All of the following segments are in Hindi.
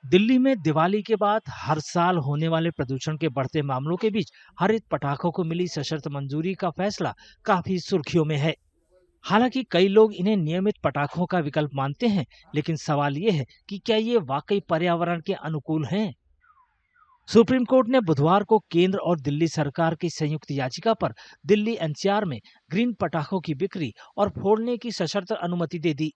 दिल्ली में दिवाली के बाद हर साल होने वाले प्रदूषण के बढ़ते मामलों के बीच हरित पटाखों को मिली सशर्त मंजूरी का फैसला काफी सुर्खियों में है। हालांकि कई लोग इन्हें नियमित पटाखों का विकल्प मानते हैं, लेकिन सवाल ये है कि क्या ये वाकई पर्यावरण के अनुकूल हैं? सुप्रीम कोर्ट ने बुधवार को केंद्र और दिल्ली सरकार की संयुक्त याचिका पर दिल्ली एनसीआर में ग्रीन पटाखों की बिक्री और फोड़ने की सशर्त अनुमति दे दी।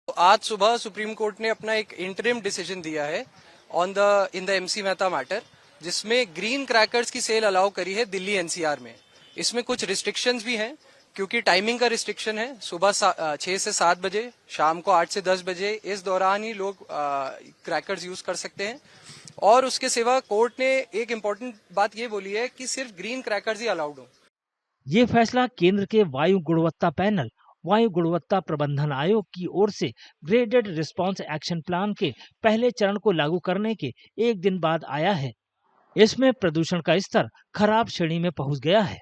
तो आज सुबह सुप्रीम कोर्ट ने अपना एक इंटरिम डिसीजन दिया है in the MC Mehta matter, जिसमें ग्रीन क्रैकर्स की सेल अलाउ करी है दिल्ली एनसीआर में। इसमें कुछ रिस्ट्रिक्शंस भी हैं, क्योंकि टाइमिंग का रिस्ट्रिक्शन है। सुबह 6 से 7 बजे, शाम को 8 से 10 बजे, इस दौरान ही लोग क्रैकर्स यूज कर सकते हैं। और उसके सिवा कोर्ट ने एक इम्पोर्टेंट बात ये बोली है कि सिर्फ ग्रीन क्रैकर्स ही अलाउड हो। ये फैसला केंद्र के वायु गुणवत्ता पैनल, वायु गुणवत्ता प्रबंधन आयोग की ओर से ग्रेडेड रिस्पांस एक्शन प्लान के पहले चरण को लागू करने के एक दिन बाद आया है। इसमें प्रदूषण का स्तर खराब श्रेणी में पहुंच गया है।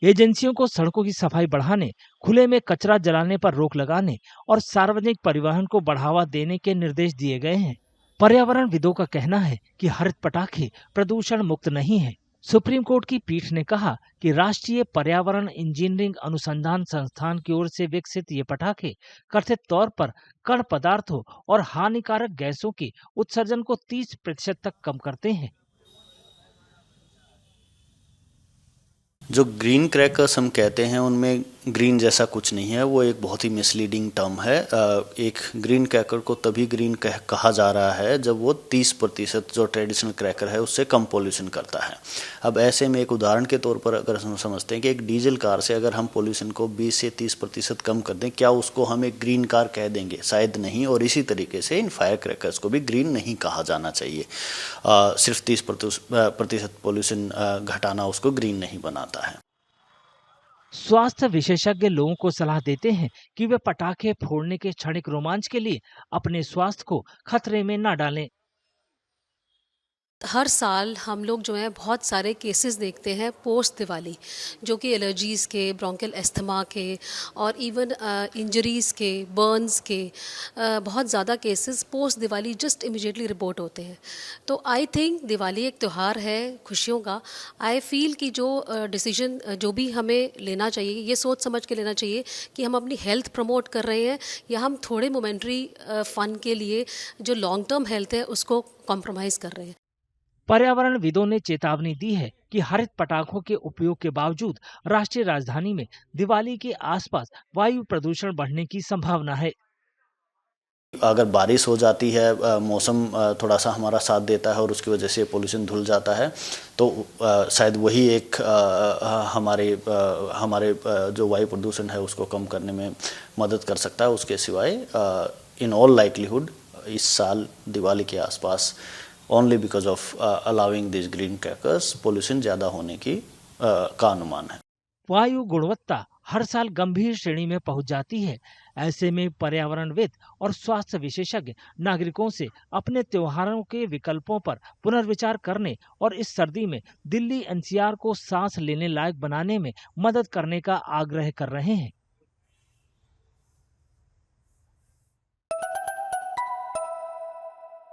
एजेंसियों को सड़कों की सफाई बढ़ाने, खुले में कचरा जलाने पर रोक लगाने और सार्वजनिक परिवहन को बढ़ावा देने के निर्देश दिए गए हैं। पर्यावरणविदों का कहना है कि हरित पटाखे प्रदूषण मुक्त नहीं है। सुप्रीम कोर्ट की पीठ ने कहा कि राष्ट्रीय पर्यावरण इंजीनियरिंग अनुसंधान संस्थान की ओर से विकसित ये पटाखे कथित तौर पर कण पदार्थों और हानिकारक गैसों के उत्सर्जन को 30% तक कम करते हैं। जो ग्रीन क्रैकर्स हम कहते हैं उनमें ग्रीन जैसा कुछ नहीं है, वो एक बहुत ही मिसलीडिंग टर्म है। एक ग्रीन क्रैकर को तभी ग्रीन कहा जा रहा है जब वो 30% जो ट्रेडिशनल क्रैकर है उससे कम पोल्यूशन करता है। अब ऐसे में एक उदाहरण के तौर पर अगर हम समझते हैं कि एक डीजल कार से अगर हम पोल्यूशन को 20 से 30% कम कर दें, क्या उसको हम एक ग्रीन कार कह देंगे? शायद नहीं। और इसी तरीके से इन फायर क्रैकर्स को भी ग्रीन नहीं कहा जाना चाहिए। सिर्फ 30% पोल्यूशन घटाना उसको ग्रीन नहीं बनाता है। स्वास्थ्य विशेषज्ञ लोगों को सलाह देते हैं कि वे पटाखे फोड़ने के क्षणिक रोमांच के लिए अपने स्वास्थ्य को खतरे में न डालें। हर साल हम लोग जो है बहुत सारे केसेस देखते हैं पोस्ट दिवाली, जो कि एलर्जीज़ के, ब्रोंकियल एस्थमा के और इवन इंजरीज़ के, बर्न्स के बहुत ज़्यादा cases post Diwali just immediately report होते हैं। तो आई थिंक दिवाली एक त्यौहार है खुशियों का। आई फील कि जो डिसीजन जो भी हमें लेना चाहिए, ये सोच समझ के लेना चाहिए कि हम अपनी हेल्थ प्रमोट कर रहे हैं या हम थोड़े मोमेंट्री फ़न के लिए जो लॉन्ग टर्म हेल्थ है उसको कॉम्प्रोमाइज़ कर रहे हैं। पर्यावरणविदों ने चेतावनी दी है कि हरित पटाखों के उपयोग के बावजूद राष्ट्रीय राजधानी में दिवाली के आसपास वायु प्रदूषण बढ़ने की संभावना है। अगर बारिश हो जाती है, मौसम थोड़ा सा हमारा साथ देता है और उसकी वजह से पोल्यूशन धुल जाता है, तो शायद वही एक हमारे जो वायु प्रदूषण है उसको कम करने में मदद कर सकता है। उसके सिवाय इन ऑल लाइकलीहुड इस साल दिवाली के आसपास only because of allowing this green crackers pollution ज़्यादा होने का अनुमान है। वायु गुणवत्ता हर साल गंभीर श्रेणी में पहुंच जाती है। ऐसे में पर्यावरणविद और स्वास्थ्य विशेषज्ञ नागरिकों से अपने त्योहारों के विकल्पों पर पुनर्विचार करने और इस सर्दी में दिल्ली एनसीआर को सांस लेने लायक बनाने में मदद करने का आग्रह कर रहे हैं।